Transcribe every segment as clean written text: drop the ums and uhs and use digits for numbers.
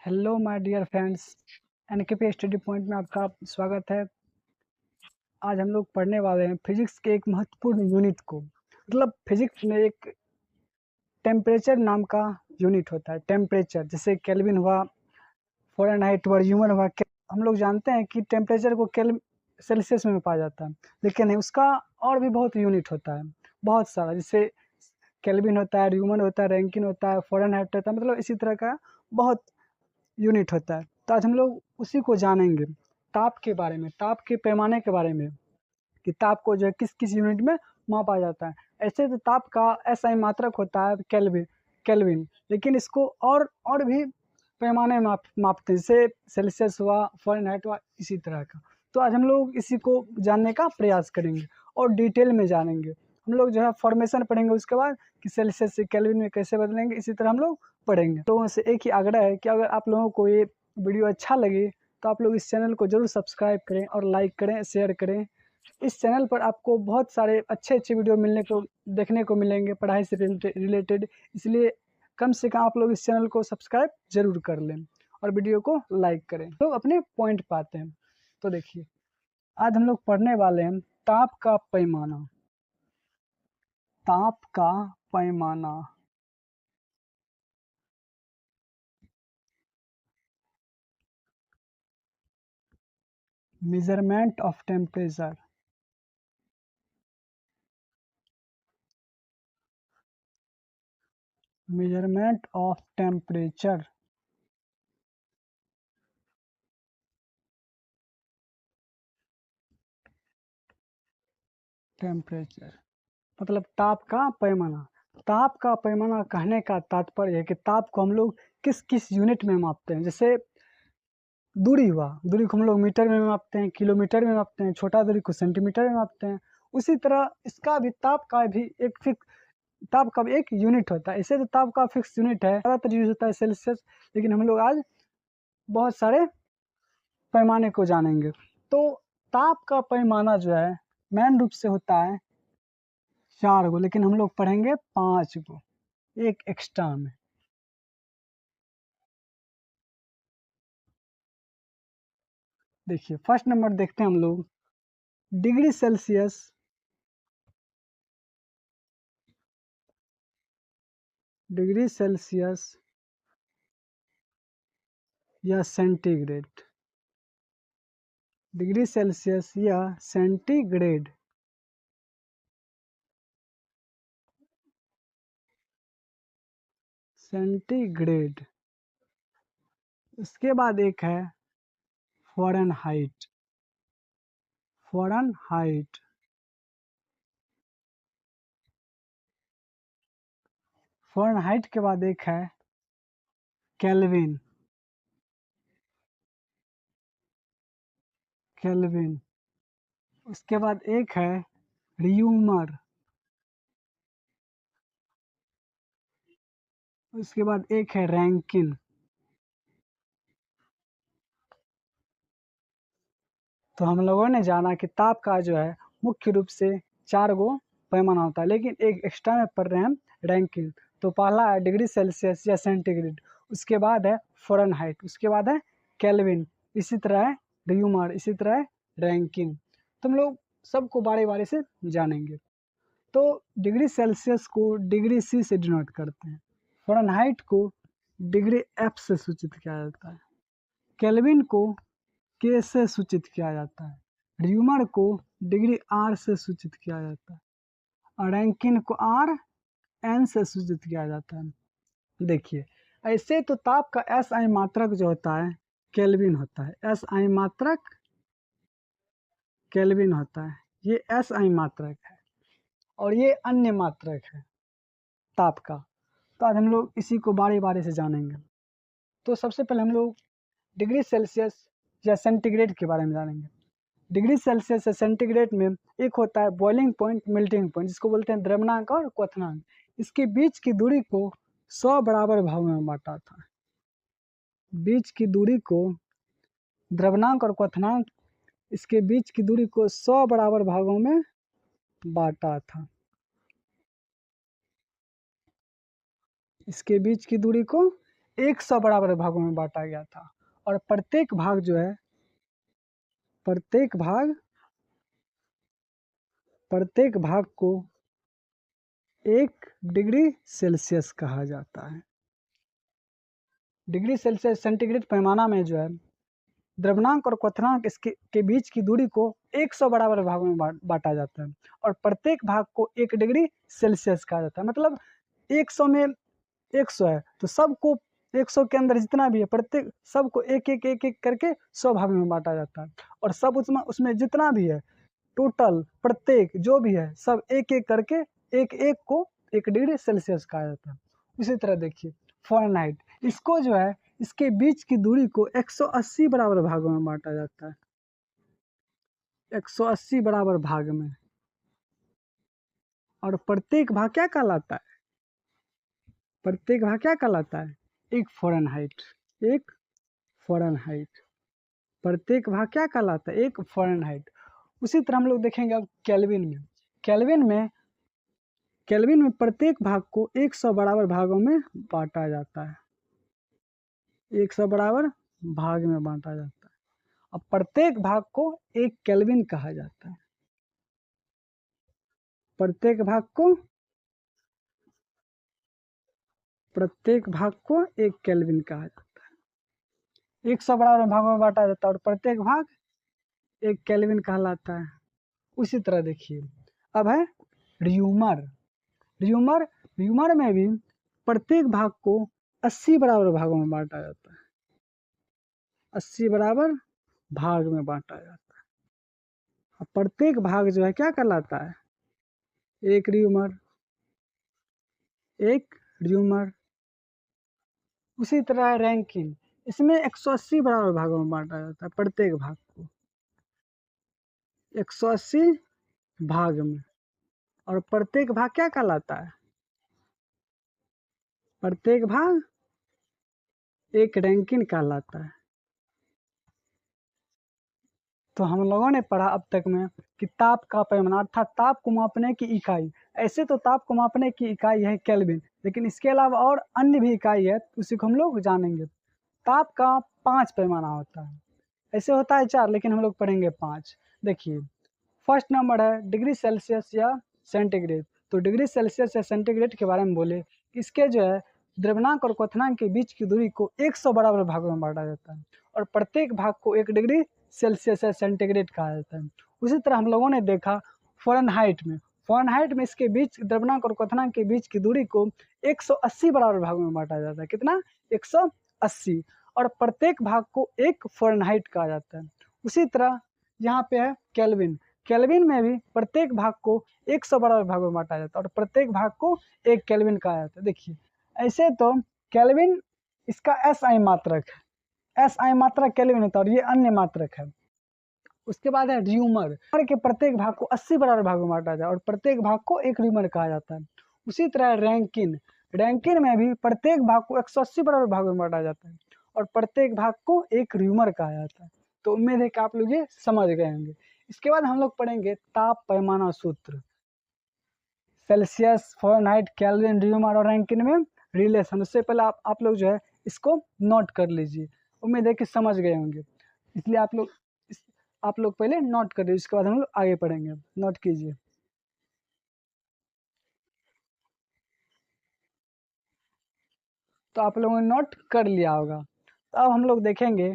Hello my dear friends, NKP study point में आपका स्वागत है। आज हम लोग पढ़ने वाले हैं फिजिक्स के एक महत्वपूर्ण यूनिट को। मतलब फिजिक्स में एक टेम्परेचर नाम का यूनिट होता है। टेम्परेचर जैसे केल्विन हुआ, फ़ारेनहाइट हुआ, न्यूटन हुआ। हम लोग जानते हैं कि टेम्परेचर को सेल्सियस में पाया जाता है, लेकिन उसका और भी बहुत यूनिट होता है, बहुत सारा। जैसे केल्विन होता है, न्यूटन होता है, रैंकिन होता है, फ़ारेनहाइट होता है। मतलब इसी तरह का बहुत यूनिट होता है। तो आज हम लोग उसी को जानेंगे, ताप के बारे में, ताप के पैमाने के बारे में, कि ताप को जो है किस किस यूनिट में मापा जाता है। ऐसे तो ताप का एसआई मात्रक होता है केल्विन केल्विन लेकिन इसको और भी पैमाने मापते हैं, जैसे सेल्सियस हुआ, फ़ारेनहाइट हुआ, इसी तरह का। तो आज हम लोग इसी को जानने का प्रयास करेंगे और डिटेल में जानेंगे। हम लोग जो है फॉर्मेशन पढ़ेंगे, उसके बाद कि सेल्सियस से केल्विन में कैसे बदलेंगे, इसी तरह हम लोग पढ़ेंगे। लोगों से एक ही आग्रह है कि अगर आप लोगों को ये वीडियो अच्छा लगे तो आप लोग इस चैनल को ज़रूर सब्सक्राइब करें और लाइक करें, शेयर करें। इस चैनल पर आपको बहुत सारे अच्छे वीडियो देखने को मिलेंगे पढ़ाई से रिलेटेड। इसलिए कम से कम आप लोग इस चैनल को सब्सक्राइब ज़रूर कर लें और वीडियो को लाइक करें। लोग अपने पॉइंट पाते हैं। तो देखिए, आज हम लोग पढ़ने वाले हैं ताप का पैमाना। ताप का पैमाना। Measurement of temperature. Measurement of temperature. Temperature मतलब ताप का पैमाना। ताप का पैमाना कहने का तात्पर्य है कि ताप को हम लोग किस किस यूनिट में मापते हैं। जैसे दूरी हुआ, दूरी को हम लोग मीटर में मापते हैं, किलोमीटर में मापते हैं, छोटा दूरी को सेंटीमीटर में मापते हैं। उसी तरह इसका भी, ताप का भी एक यूनिट होता है। इसे तो ताप का फिक्स यूनिट है, ज़्यादातर यूज होता है सेल्सियस, लेकिन हम लोग आज बहुत सारे पैमाने को जानेंगे। तो ताप का पैमाना जो है मेन रूप से होता है 4 गो, लेकिन हम लोग पढ़ेंगे 5 गो, एक एक्स्ट्रा में। देखिए, फर्स्ट नंबर देखते हैं हम लोग, डिग्री सेल्सियस। डिग्री सेल्सियस या सेंटीग्रेड। डिग्री सेल्सियस या सेंटीग्रेड। सेंटीग्रेड। उसके बाद एक है फ़ारेनहाइट। फ़ारेनहाइट। फ़ारेनहाइट के बाद एक है केल्विन। केल्विन। उसके बाद एक है र्यूमर। उसके बाद एक है रैंकिन। तो हम लोगों ने जाना कि ताप का जो है मुख्य रूप से 4 गो पैमाना होता है, लेकिन एक एक्स्ट्रा में पढ़ रहे हैं हम, रैंकिन। तो पहला है डिग्री सेल्सियस या सेंटीग्रेड, उसके बाद है फ़ारेनहाइट, उसके बाद है केल्विन, इसी तरह है र्यूमर, इसी तरह है रैंकिन। तो हम लोग सबको बारी बारी से जानेंगे। तो डिग्री सेल्सियस को डिग्री सी से डिनोट करते हैं, फ़ारेनहाइट को डिग्री एफ से सूचित किया जाता है, केल्विन को के से सूचित किया जाता है, र्यूमर को डिग्री आर से सूचित किया जाता है, और रैंकिन को आर एन से सूचित किया जाता है। देखिए, ऐसे तो ताप का एस आई मात्रक जो होता है केल्विन होता है। एस आई मात्रक केल्विन होता है, ये एस आई मात्रक है और ये अन्य मात्रक है ताप का। तो आज हम लोग इसी को बारी बारी से जानेंगे। तो सबसे पहले हम लोग डिग्री सेल्सियस या सेंटीग्रेड के बारे में जानेंगे। डिग्री सेल्सियस से सेंटीग्रेड में एक होता है बॉइलिंग पॉइंट, मेल्टिंग पॉइंट, जिसको बोलते हैं द्रवनांक और क्वथनांक। इसके बीच की दूरी को 100 बराबर भागों में बांटा था। बीच की दूरी को, द्रवनांक और क्वथनांक, इसके बीच की दूरी को 100 बराबर भागों में बांटा था। इसके बीच की दूरी को 100 बराबर भागों में बांटा गया था, और प्रत्येक भाग जो है, प्रत्येक भाग को 1 डिग्री सेल्सियस कहा जाता है। डिग्री सेल्सियस सेंटीग्रेड पैमाना में जो है द्रव्यनांक और क्वथनांक इसके के बीच की दूरी को 100 बराबर भागों में बांटा जाता है, और प्रत्येक भाग को 1 डिग्री सेल्सियस कहा जाता है। मतलब 100 में 100 है तो सबको 100 के अंदर जितना भी है प्रत्येक सबको एक एक एक एक करके 100 भागों में बांटा जाता है, और सब उसमें जितना भी है टोटल प्रत्येक जो भी है सब एक एक करके एक एक को 1 डिग्री सेल्सियस कहा जाता है। इसी तरह देखिए फ़ारेनहाइट, इसको जो है इसके बीच की दूरी को 180 बराबर भागों में बांटा जाता है, 180 बराबर भाग में, और प्रत्येक भाग क्या कहलाता है, प्रत्येक भाग क्या कहलाता है, एक फ़ारेनहाइट, एक फ़ारेनहाइट। प्रत्येक भाग क्या कहलाता है, एक फ़ारेनहाइट। उसी तरह हम लोग देखेंगे अब केल्विन में। केल्विन में प्रत्येक भाग को 100 बराबर भागों में बांटा जाता है, 100 बराबर भाग में बांटा जाता है। अब प्रत्येक भाग को 1 केल्विन कहा जाता है, प्रत्येक भाग को 1 केल्विन कहा जाता है। 100 बराबर भागों में बांटा जाता है और प्रत्येक भाग 1 केल्विन कहलाता है। उसी तरह देखिए अब है र्यूमर। र्यूमर में भी प्रत्येक भाग को 80 बराबर भागों में बांटा जाता है, 80 बराबर भाग में बांटा जाता है। अब प्रत्येक भाग जो है क्या कहलाता है, एक र्यूमर। उसी तरह रैंकिन, इसमें 180 बराबर भागों में बांटा जाता है, प्रत्येक भाग को 180 भाग में, और प्रत्येक भाग क्या कहलाता है, प्रत्येक भाग एक रैंकिन कहलाता है। तो हम लोगों ने पढ़ा अब तक में कि ताप का पैमाना अर्थात ताप को मापने की इकाई, ऐसे तो ताप को मापने की इकाई है केल्विन, लेकिन इसके अलावा और अन्य भी इकाई है, उसी को हम लोग जानेंगे। ताप का 5 पैमाना होता है, ऐसे होता है 4 लेकिन हम लोग पढ़ेंगे 5। देखिए फर्स्ट नंबर है डिग्री सेल्सियस या सेंटीग्रेड। तो डिग्री सेल्सियस या सेंटीग्रेड के बारे में बोले, इसके जो है द्रव्यनांक और क्वथनांक के बीच की दूरी को 100 बराबर भागों में बांटा जाता है, और प्रत्येक भाग को 1 डिग्री सेल्सियस या सेंटीग्रेड कहा जाता है। उसी तरह हम लोगों ने देखा फ़ारेनहाइट में इसके बीच द्रव्यनांक और क्वथनांक के बीच की दूरी को 180 बराबर भागों में बांटा जाता है। कितना, 180, और प्रत्येक भाग को 1 फ़ारेनहाइट कहा जाता है। उसी तरह यहाँ पे है केल्विन में भी प्रत्येक भाग को 100 बराबर भागों में बांटा जाता है, और प्रत्येक भाग को 1 केल्विन कहा जाता है। देखिए ऐसे तो केल्विन इसका SI मात्रक है, SI मात्रक केल्विन होता है, और ये अन्य मात्रक है। उसके बाद है र्यूमर के प्रत्येक भाग को 80 बराबर भागों में बांटा जाए और प्रत्येक भाग को 1 र्यूमर कहा जाता है। उसी तरह रैंकिन में भी प्रत्येक भाग को 180 बराबर भागों में बांटा जाता है और प्रत्येक भाग को 1 र्यूमर कहा जाता है। तो उम्मीद है कि आप लोग ये समझ गए होंगे। इसके बाद हम लोग पढ़ेंगे ताप पैमाना सूत्र, सेल्सियस, फ़ारेनहाइट, केल्विन, र्यूमर और रैंकिन में रिलेशन। उससे पहले आप लोग जो है इसको नोट कर लीजिए, उम्मीद है कि समझ गए होंगे। इसलिए आप लोग पहले नोट कर लीजिए, उसके बाद हम लोग आगे पढ़ेंगे। नोट कीजिए। तो आप लोगों ने नोट कर लिया होगा। तो अब हम लोग देखेंगे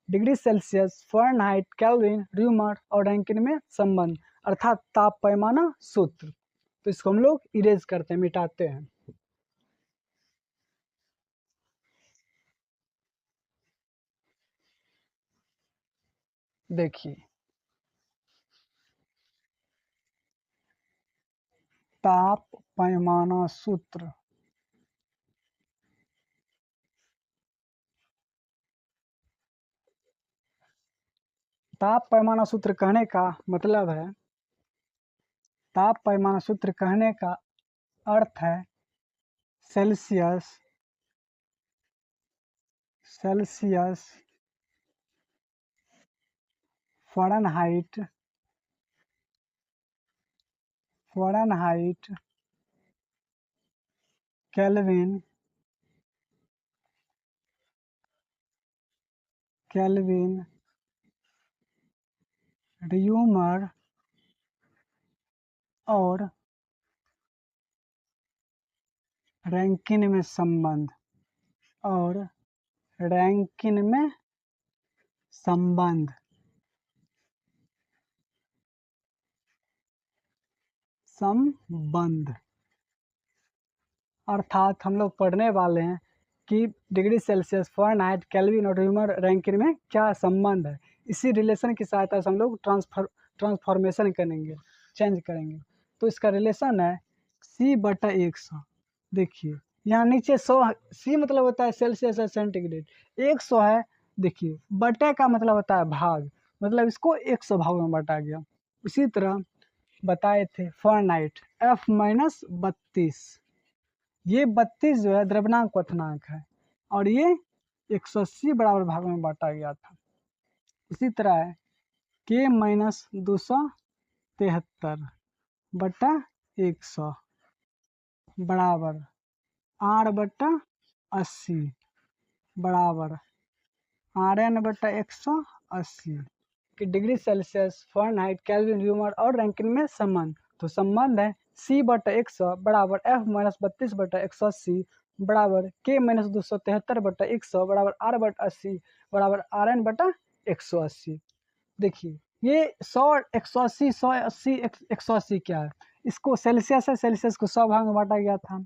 degree Celsius, Fahrenheit, kelvin, rumour और रैंकिन में संबंध अर्थात ताप पैमाना सूत्र। तो इसको हम लोग इरेज करते हैं, मिटाते हैं। देखिए ताप पैमाना सूत्र, ताप पैमाना सूत्र कहने का मतलब है, ताप पैमाना सूत्र कहने का अर्थ है Celsius Fahrenheit kelvin kelvin, rumour और रैंकिन में संबंध, और रैंकिन में संबंध, संबंध अर्थात हम लोग पढ़ने वाले हैं कि डिग्री सेल्सियस, फ़ारेनहाइट, केल्विन और र्यूमर रैंकिन में क्या संबंध है। इसी रिलेशन की सहायता से हम लोग ट्रांसफॉर्मेशन करेंगे, चेंज करेंगे। तो इसका रिलेशन है C/100। देखिए यहाँ नीचे 100, C मतलब होता है सेल्सियस या सेंटीग्रेड, 100 है। देखिए बटे का मतलब होता है भाग, मतलब इसको 100 भागों में बांटा गया। इसी तरह बताए थे फ़ारेनहाइट F-32, ये 32 जो है द्रव्यनांक क्वथनांक है, और ये 180 बराबर भागों में बांटा गया था। इसी तरह है K-273 बटा 100 बराबर R/80 बराबर Rn/180 कि degree Celsius, Fahrenheit, kelvin, rumour और रैंकिन में संबंध। तो संबंध है C/100 बराबर F-32/180 बराबर K-273/100 बराबर R/80 बराबर Rn/180। देखिए ये 100, 180, 180, 180 क्या है, इसको सेल्सियस है, सेल्सियस को 100 भाग में बांटा गया था।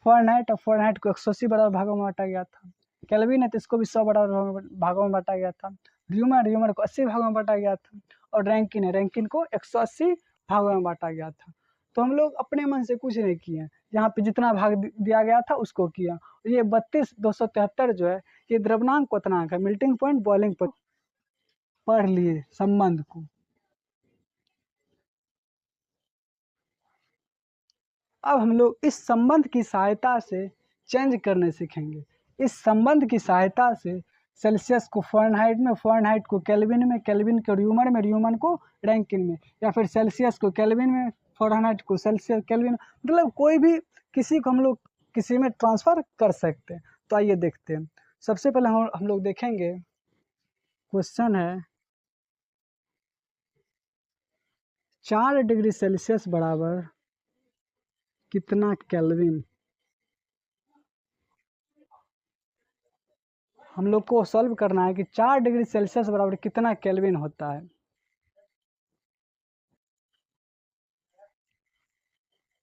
फ़ारेनहाइट और फ़ारेनहाइट को 180 बराबर भागों में बांटा गया था। केल्विन है तो इसको भी 100 बराबर भागों में बांटा गया था। र्यूमर को 80 भागों में बांटा गया था। और रैंकिन है, रैंकिन को 180 भागों में बांटा गया था। तो हम लोग अपने मन से कुछ नहीं किए, यहाँ पे जितना भाग दिया गया था उसको किया। ये 32,273 जो है ये द्रव्यनांक क्वथनांक है, मेल्टिंग पॉइंट, बॉइलिंग पॉइंट पढ़ लिए संबंध को। अब हम लोग इस संबंध की सहायता से चेंज करने सीखेंगे। इस संबंध की सहायता से सेल्सियस को फ़ारेनहाइट में, फ़ारेनहाइट को केल्विन में, केल्विन को र्यूमर में, र्यूमर को रैंकिन में, या फिर सेल्सियस को केल्विन में, फ़ारेनहाइट को सेल्सियस केल्विन, मतलब कोई भी किसी को हम लोग किसी में ट्रांसफ़र कर सकते हैं। तो आइए देखते हैं। सबसे पहले हम लोग देखेंगे, क्वेश्चन है 4 डिग्री सेल्सियस बराबर कितना केल्विन। हम लोग को सॉल्व करना है कि 4 डिग्री सेल्सियस बराबर कितना केल्विन होता है।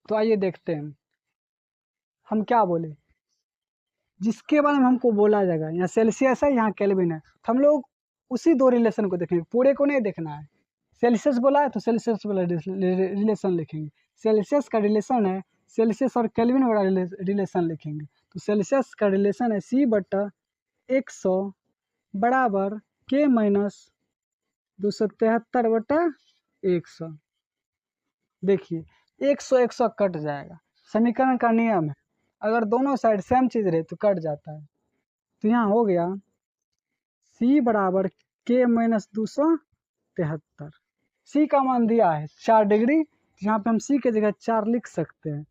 तो आइए देखते हैं हम क्या बोले, जिसके बारे में हमको बोला जाएगा। यहाँ सेल्सियस है, यहाँ केल्विन है, तो हम लोग उसी दो रिलेशन को देखेंगे, पूरे को नहीं देखना है। सेल्सियस बोला है तो सेल्सियस वाला रिलेशन लिखेंगे। सेल्सियस का रिलेशन है, सेल्सियस और केल्विन वाला रिलेशन लिखेंगे। तो सेल्सियस का रिलेशन है C/100 बराबर K-273/100। देखिए 100 कट जाएगा, समीकरण का नियम है, अगर दोनों साइड सेम चीज़ रहे तो कट जाता है। तो यहाँ हो गया C बराबर K-273। C का मान दिया है 4 डिग्री, तो यहाँ पे हम C के जगह 4 लिख सकते हैं।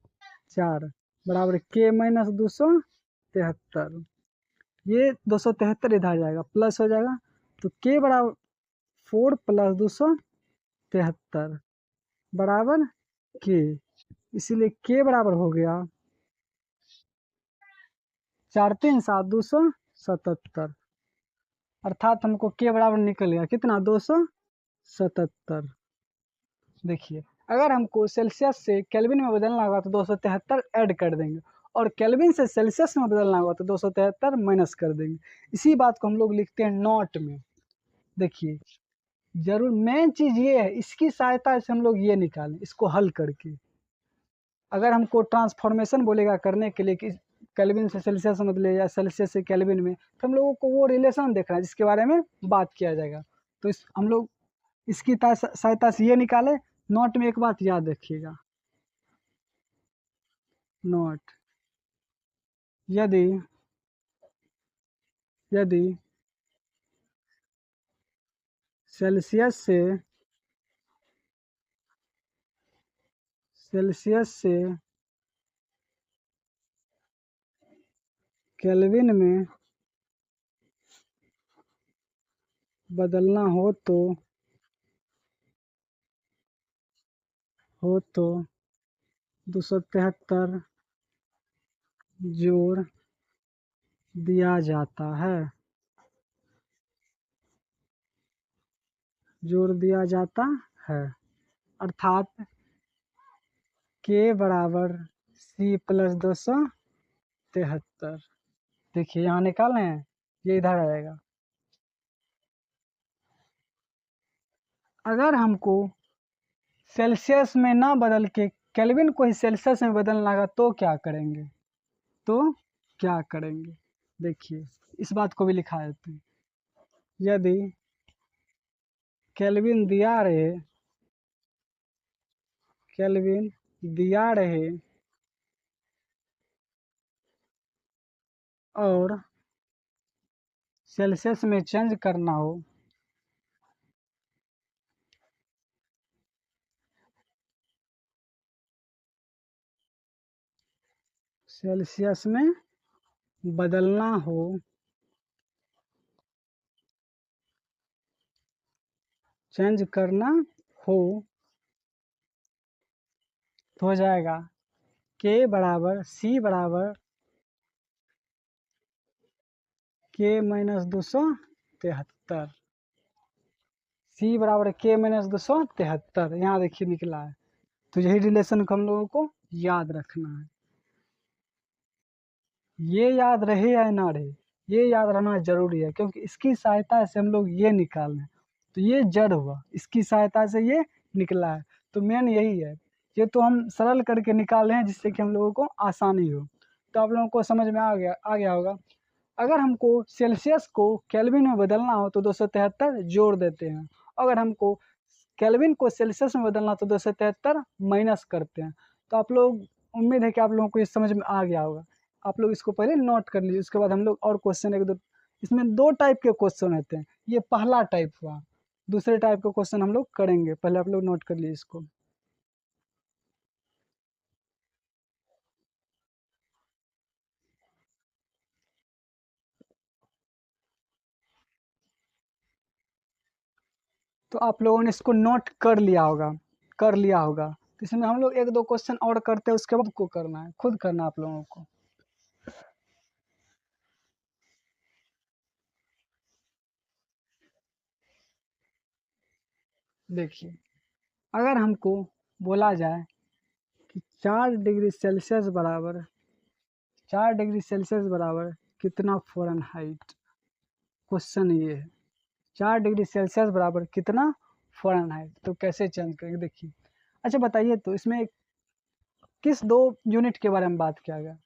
4 बराबर K-273, ये 273 इधर जाएगा, प्लस हो जाएगा, तो K बराबर 4 + 273 बराबर K, इसीलिए K बराबर हो गया 4 3 7 277, अर्थात हमको K बराबर निकल गया कितना, 277। देखिए अगर हमको सेल्सियस से केल्विन में बदलना होगा तो 273 ऐड कर देंगे, और केल्विन से सेल्सियस में बदलना होगा तो 273 माइनस कर देंगे। इसी बात को हम लोग लिखते हैं नोट में। देखिए जरूर मेन चीज़ ये है, इसकी सहायता से हम लोग ये निकालें, इसको हल करके। अगर हमको ट्रांसफॉर्मेशन बोलेगा करने के लिए कि केल्विन से सेल्सियस में बदले या सेल्सियस से केल्विन में, तो हम लोगों को वो रिलेशन देखना है जिसके बारे में बात किया जाएगा। तो हम लोग इसकी सहायता से ये निकाले। नोट में एक बात याद रखिएगा, नोट, यदि यदि सेल्सियस से केल्विन में बदलना हो तो 273 जोड़ दिया जाता है, जोड़ दिया जाता है, अर्थात के बराबर सी प्लस 273। देखिए यहाँ निकालें हैं, ये इधर आएगा। अगर हमको सेल्सियस में ना बदल के केल्विन को ही सेल्सियस में बदलना होगा तो क्या करेंगे, तो क्या करेंगे? देखिए इस बात को भी लिखा देते हैं। यदि केल्विन दिया रहे और सेल्सियस में चेंज करना हो, सेल्सियस में बदलना हो चेंज करना हो तो हो जाएगा के बराबर सी बराबर के माइनस 273। सी बराबर के माइनस 273, यहाँ देखिए निकला है। तो यही रिलेशन को हम लोगों को याद रखना है। ये याद रहे या ना रहे, ये याद रहना जरूरी है, क्योंकि इसकी सहायता से हम लोग ये निकाल लें। तो ये जड़ हुआ, इसकी सहायता से ये निकला है। तो मेन यही है, ये तो हम सरल करके निकाल रहे हैं जिससे कि हम लोगों को आसानी हो। तो आप लोगों को समझ में आ गया होगा। अगर हमको सेल्सियस को केल्विन में बदलना हो तो 273 जोड़ देते हैं। अगर हमको केल्विन को सेल्सियस में बदलना तो 273 माइनस करते हैं। तो आप लोग, उम्मीद है कि आप लोगों को ये समझ में आ गया होगा। आप लोग इसको पहले नोट कर लीजिए, उसके बाद हम लोग और क्वेश्चन एक दो, इसमें दो टाइप के क्वेश्चन रहते हैं। ये पहला टाइप हुआ, दूसरे टाइप का क्वेश्चन हम लोग करेंगे। पहले आप लोग नोट कर लीजिए इसको। तो आप लोगों ने इसको नोट कर लिया होगा। तो इसमें हम लोग एक दो क्वेश्चन और करते हैं, उसके बाद को करना है, खुद करना है आप लोगों को। देखिए अगर हमको बोला जाए कि 4 डिग्री सेल्सियस बराबर कितना फ़ारेनहाइट, क्वेश्चन ये है। 4 डिग्री सेल्सियस बराबर कितना फ़ारेनहाइट, तो कैसे चेंज करेंगे? देखिए अच्छा बताइए, तो इसमें किस दो यूनिट के बारे में बात किया गया?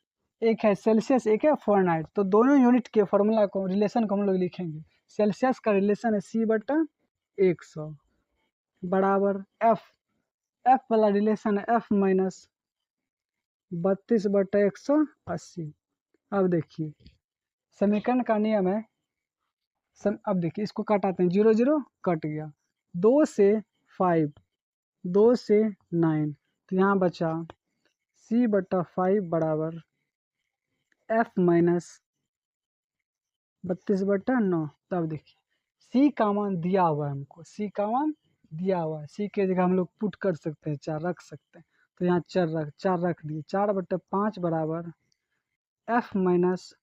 एक है सेल्सियस, एक है फ़ारेनहाइट। तो दोनों यूनिट के फॉर्मूला को, रिलेशन को हम लोग लिखेंगे। सेल्सियस का रिलेशन है C/100 बराबर एफ वाला रिलेशन है F माइनस 32/180। अब देखिए समीकरण का नियम है, अब देखिए इसको काटाते हैं, 0 0 कट गया, 2 से 5, 2 से 9, तो यहाँ बचा C/5 बराबर F माइनस 32/9। तब देखिए C का मान दिया हुआ है हमको, C का मान दिया हुआ है, C के जगह हम लोग पुट कर सकते हैं, 4 रख सकते हैं। तो यहाँ 4 रख दिए, 4/5 बराबर F माइनस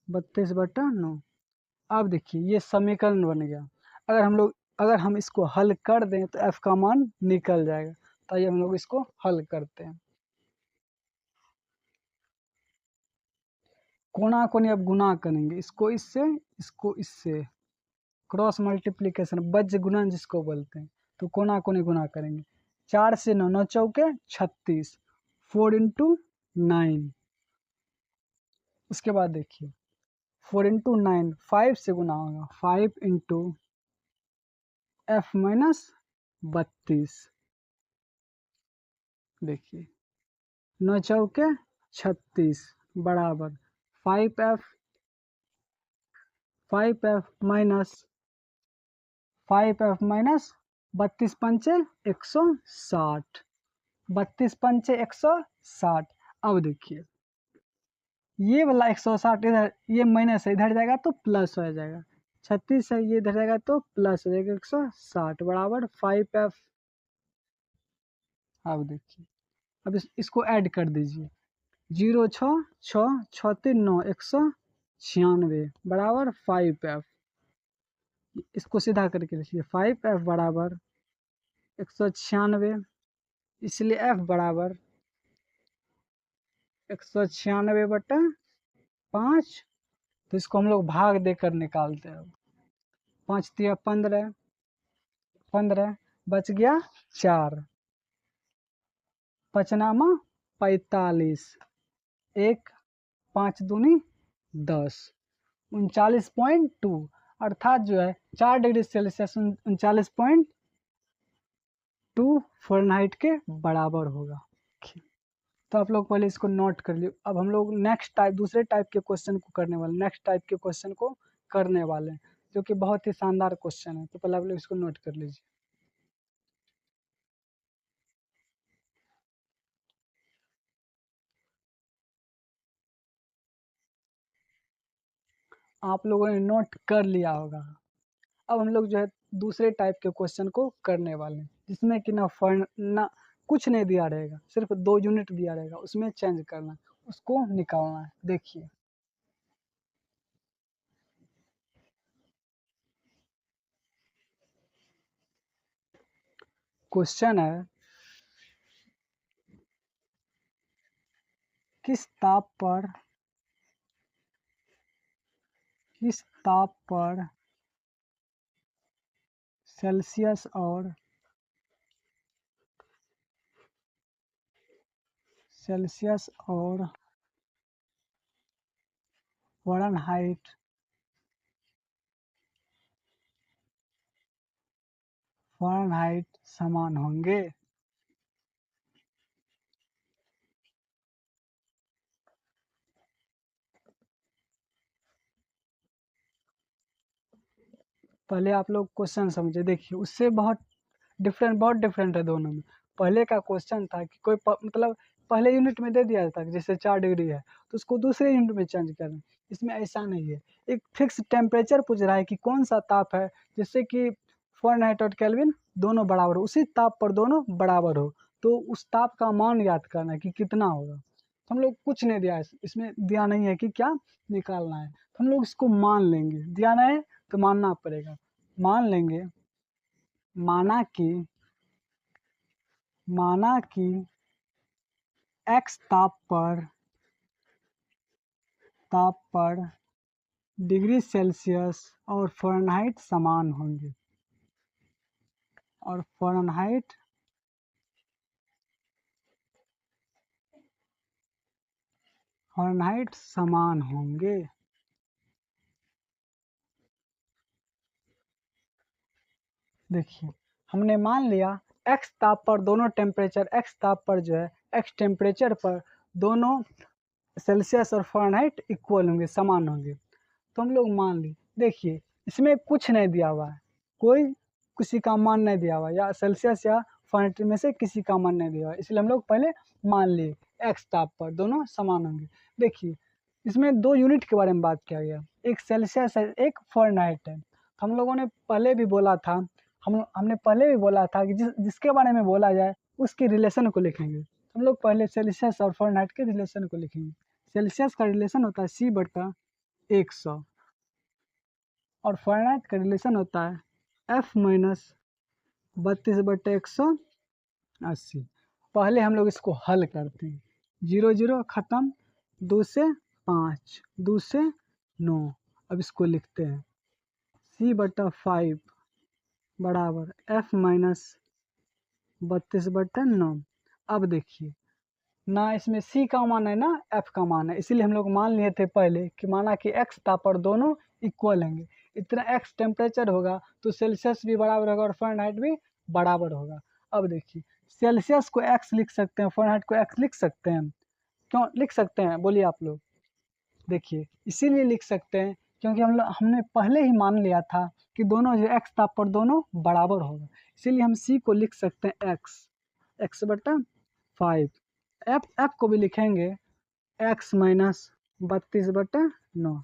32/9। अब देखिए ये समीकरण बन गया। अगर हम इसको हल कर दें तो F का मान निकल जाएगा। तो आइए हम लोग इसको हल करते हैं। कोना कोनी अब गुना करेंगे, इसको इससे क्रॉस मल्टीप्लीकेशन, बज्र गुणन जिसको बोलते हैं। तो कोना कोनी गुना करेंगे, 4 से 9, 9 चौके 36, 4 इंटू 9। उसके बाद देखिए 4 इंटू 9, 5 से गुना होगा, 5 इंटू F माइनस 32। देखिए 9 चौके 36 बराबर 5F माइनस 32 पंचे 160, 32 पंचे 160। अब देखिए ये वाला 160 इधर, ये माइनस है, इधर जाएगा तो प्लस हो जाएगा। 36 है, ये इधर रहेगा तो प्लस हो जाएगा 160 बराबर 5f। अब देखिए, अब इसको ऐड कर दीजिए। 0 6 6 6 3 9 196 बराबर 5f। इसको सीधा करके लिखिए 5f बराबर 196, इसलिए f बराबर 196/5। तो इसको हम लोग भाग देकर निकालते हैं। 5 तिया 15, 15 बच गया 4, पचनामा 45, 1 5 दूनी 10, 39.2 अर्थात जो है 4 डिग्री सेल्सियस 39.2 फ़ारेनहाइट के बराबर होगा। तो आप लोग पहले इसको नोट कर लीजिए। अब हम लोग नेक्स्ट टाइप, दूसरे टाइप के क्वेश्चन को करने वाले, नेक्स्ट टाइप के क्वेश्चन को करने वाले हैं, जो कि बहुत ही शानदार क्वेश्चन है। तो पहले आप लोग इसको नोट कर लीजिए। आप लोगों ने नोट कर लिया होगा। अब हम लोग जो है दूसरे टाइप के क्वेश्चन को करने वाले हैं, जिसमें कि ना कुछ नहीं दिया रहेगा, सिर्फ 2 यूनिट दिया रहेगा, उसमें चेंज करना है, उसको निकालना है। देखिए क्वेश्चन है, किस ताप पर सेल्सियस और फ़ारेनहाइट समान होंगे। पहले आप लोग क्वेश्चन समझे। देखिए उससे बहुत डिफरेंट है दोनों में। पहले का क्वेश्चन था कि मतलब पहले यूनिट में दे दिया था कि जैसे 4 डिग्री है तो उसको दूसरे यूनिट में चेंज करना। इसमें ऐसा नहीं है, एक फिक्स टेम्परेचर पूछ रहा है कि कौन सा ताप है जिससे कि फ़ारेनहाइट और केल्विन दोनों बराबर हो, उसी ताप पर दोनों बराबर हो। तो उस ताप का मान याद करना है कि कितना होगा। तो हम लोग कुछ नहीं दिया है, इसमें दिया नहीं है कि क्या निकालना है, तो हम लोग इसको मान लेंगे। दिया नहीं है तो मानना पड़ेगा। मान लेंगे, माना कि x ताप पर डिग्री सेल्सियस और फ़ारेनहाइट समान होंगे, और फ़ारेनहाइट समान होंगे। देखिए हमने मान लिया x ताप पर दोनों टेम्परेचर, x ताप पर जो है x टेम्परेचर पर दोनों सेल्सियस और फ़ारेनहाइट इक्वल होंगे, समान होंगे। तो हम लोग मान ली। देखिए इसमें कुछ नहीं दिया हुआ है, कोई किसी का मान नहीं दिया हुआ, या सेल्सियस या फ़ारेनहाइट में से किसी का मान नहीं दिया हुआ, इसलिए हम लोग पहले मान लिए एक्स ताप पर दोनों समान होंगे। देखिए इसमें 2 यूनिट के बारे में बात किया गया, एक सेल्सियस है, एक फ़ारेनहाइट है। हम लोगों ने पहले भी बोला था, हमने पहले भी बोला था कि जिसके बारे में बोला जाए उसके रिलेशन को लिखेंगे। हम लोग पहले सेल्सियस और फ़ारेनहाइट के रिलेशन को लिखेंगे। सेल्सियस का रिलेशन होता है C/100, और फ़ारेनहाइट का रिलेशन होता है F-32/180। पहले हम लोग इसको हल करते हैं। 0 0 ख़त्म, 2 से 5, 2 से 9। अब इसको लिखते हैं C/5 बराबर F-32/9। अब देखिए ना इसमें C का मान है ना F का मान है, इसीलिए हम लोग मान लिए थे पहले कि माना कि x ताप पर दोनों इक्वल होंगे। इतना x टेम्परेचर होगा तो सेल्सियस भी बराबर होगा और फ़ारेनहाइट भी बराबर होगा। अब देखिए सेल्सियस को x लिख सकते हैं, फ़ारेनहाइट को x लिख सकते हैं। क्यों लिख सकते हैं बोलिए आप लोग? देखिए इसीलिए लिख सकते हैं क्योंकि हमने पहले ही मान लिया था कि दोनों जो x ताप पर दोनों बराबर होगा, इसीलिए हम C को लिख सकते हैं x/5। एफ को भी लिखेंगे x - 32/9।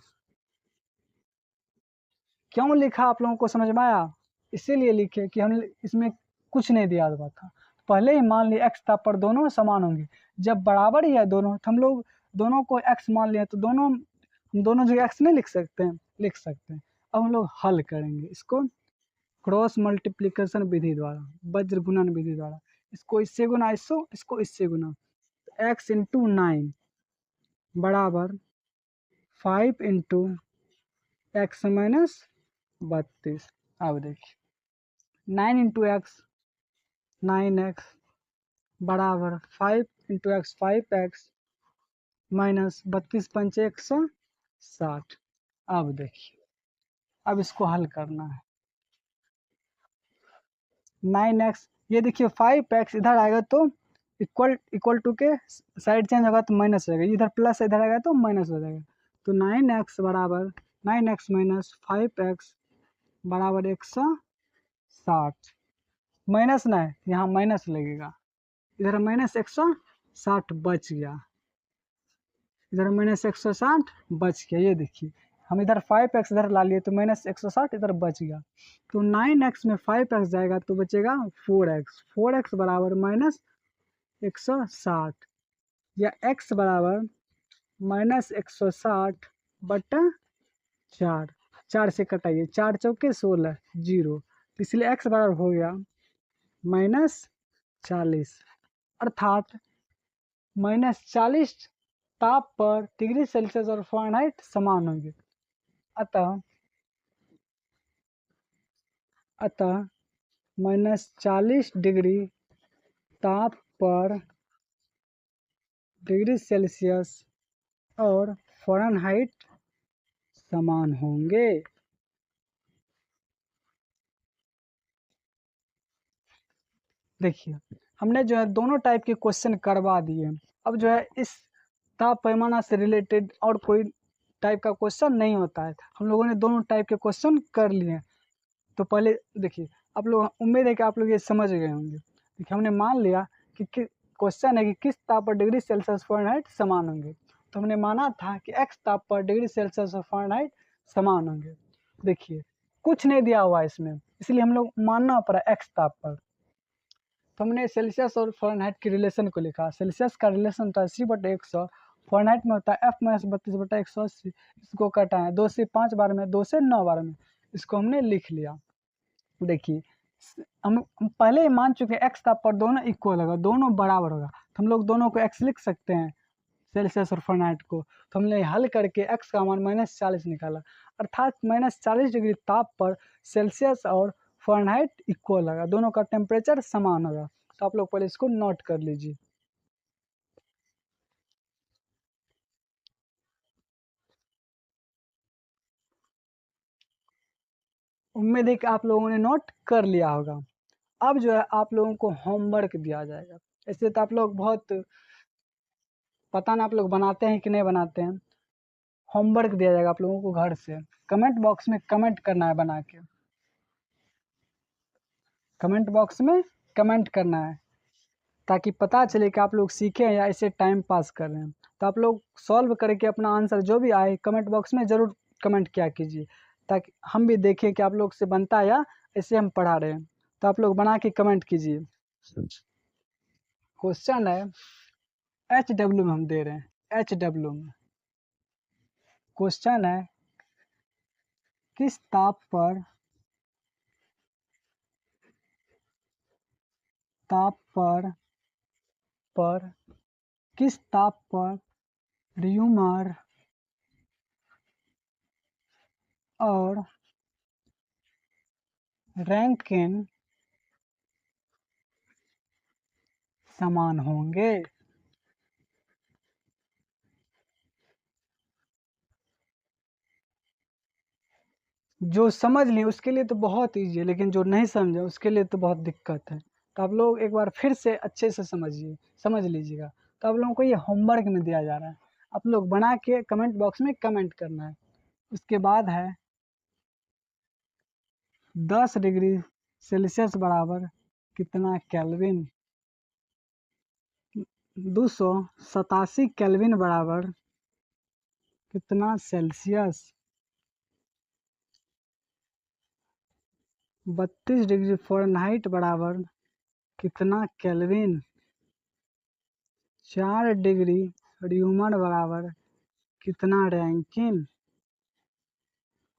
क्यों लिखा आप लोगों को समझ में आया? इसीलिए लिखे कि हम इसमें कुछ नहीं दिया हुआ था, पहले ही मान लिया x था पर दोनों समान होंगे। जब बराबर ही है दोनों तो हम लोग दोनों को x मान लिया तो दोनों जगह x नहीं लिख सकते हैं, लिख सकते हैं। अब हम लोग हल करेंगे इसको क्रॉस मल्टीप्लिकेशन विधि द्वारा, वज्र गुणन विधि द्वारा। इसको इससे गुना इसको इससे गुना, x इंटू 9 बराबर 5 इंटू एक्स माइनस 32। अब देखिए 9 इंटू एक्स 9x बराबर 5 इंटू एक्स 5x माइनस 32 पंचे 160। अब देखिए अब इसको हल करना है। 9x ये देखिए 5x इधर आएगा तो इक्वल टू के साइड चेंज होगा तो माइनस हो जाएगा, इधर प्लस इधर आएगा तो माइनस हो जाएगा। तो 9x बराबर 9x माइनस 5x बराबर 160। माइनस ना है यहाँ माइनस लगेगा, इधर माइनस 160 बच गया, इधर माइनस 160 बच गया। ये देखिए हम इधर 5x इधर ला लिए तो माइनस 160 इधर बच गया। तो 9x में 5x जाएगा तो बचेगा 4x, 4x बराबर माइनस 160 या x बराबर माइनस 160 बटा 4, 4 से कटाइए 4 चौके 16 जीरो, इसलिए x बराबर हो गया -40, अर्थात -40 ताप पर डिग्री सेल्सियस और फ़ारेनहाइट समान होंगे। अतः -40 डिग्री ताप पर डिग्री सेल्सियस और फ़ारेनहाइट समान होंगे। देखिए हमने जो है दोनों टाइप के क्वेश्चन करवा दिए। अब जो है इस ताप पैमाना से रिलेटेड और कोई टाइप का क्वेश्चन नहीं होता है, हम लोगों ने दोनों टाइप के क्वेश्चन कर लिए। तो पहले देखिए आप लोग, उम्मीद है कि आप लोग ये समझ गए होंगे। देखिए हमने मान लिया कि क्वेश्चन है कि किस ताप पर डिग्री सेल्सियस फ़ारेनहाइट समान होंगे, तो हमने माना था कि x ताप पर डिग्री सेल्सियस और फ़ारेनहाइट समान होंगे। देखिए कुछ नहीं दिया हुआ है इसमें, इसलिए हम लोग मानना पड़ा x ताप पर। तो हमने सेल्सियस और फ़ारेनहाइट के रिलेशन को लिखा। सेल्सियस का रिलेशन होता है C/100, फ़ारेनहाइट में होता है F-32/180। इसको कटाएं 2 से 5 बार में, 2 से 9 बार में, इसको हमने लिख लिया। देखिए हम पहले ही मान चुके हैं x ताप पर दोनों इक्वल होगा, दोनों बराबर होगा, तो हम लोग दोनों को x लिख सकते हैं सेल्सियस और फ़ारेनहाइट को। तो हमने हल करके x का मान -40 निकाला, अर्थात -40 डिग्री ताप पर सेल्सियस और फ़ारेनहाइट इक्वल होगा, दोनों का टेम्परेचर समान होगा। तो आप लोग पहले इसको नोट कर लीजिए। उम्मीद है कि आप लोगों ने नोट कर लिया होगा। अब जो है आप लोगों को होमवर्क दिया जाएगा। ऐसे तो आप लोग बहुत, पता ना आप लोग बनाते हैं कि नहीं बनाते हैं। होमवर्क दिया जाएगा आप लोगों को घर से, कमेंट बॉक्स में कमेंट करना है, बना के कमेंट बॉक्स में कमेंट करना है, ताकि पता चले कि आप लोग सीखे हैं या ऐसे टाइम पास कर रहे हैं। तो आप लोग सॉल्व करके अपना आंसर जो भी आए कमेंट बॉक्स में ज़रूर कमेंट किया कीजिए, ताकि हम भी देखें कि आप लोग से बनता है या ऐसे हम पढ़ा रहे हैं। तो आप लोग बना के कमेंट कीजिए। क्वेश्चन है HW में हम दे रहे हैं, HW में क्वेश्चन है किस ताप पर किस ताप पर र्यूमर और रैंकिन समान होंगे। जो समझ लिए उसके लिए तो बहुत ईजी है, लेकिन जो नहीं समझे उसके लिए तो बहुत दिक्कत है। तो आप लोग एक बार फिर से अच्छे से समझ लीजिएगा। तो आप लोगों को ये होमवर्क में दिया जा रहा है, आप लोग बना के कमेंट बॉक्स में कमेंट करना है। उसके बाद है 10 डिग्री सेल्सियस बराबर कितना केल्विन, 287 केल्विन बराबर कितना सेल्सियस, 32 डिग्री फ़ारेनहाइट बराबर कितना केल्विन? 4 डिग्री र्यूमन बराबर कितना रैंकिन?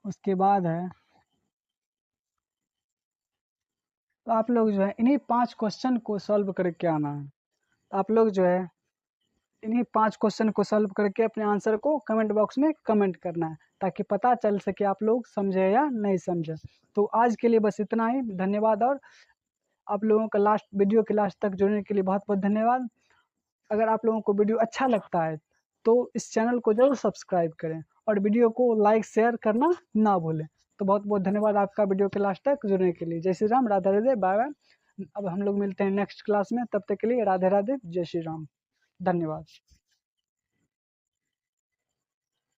उसके बाद है, तो आप लोग जो है इन्हीं 5 क्वेश्चन को सॉल्व करके आना है। तो आप लोग जो है इन्हीं 5 क्वेश्चन को सॉल्व करके अपने आंसर को कमेंट बॉक्स में कमेंट करना है, ताकि पता चल सके आप लोग समझे या नहीं समझे। तो आज के लिए बस इतना ही, धन्यवाद। और आप लोगों का वीडियो के लास्ट तक जुड़ने के लिए बहुत बहुत धन्यवाद। अगर आप लोगों को वीडियो अच्छा लगता है तो इस चैनल को जरूर सब्सक्राइब करें और वीडियो को लाइक शेयर करना ना भूलें। तो बहुत बहुत धन्यवाद आपका वीडियो के लास्ट तक जुड़ने के लिए। जय श्री राम, राधे राधे, बाय बाय। अब हम लोग मिलते हैं नेक्स्ट क्लास में, तब तक के लिए राधे राधे, जय श्री राम, धन्यवाद।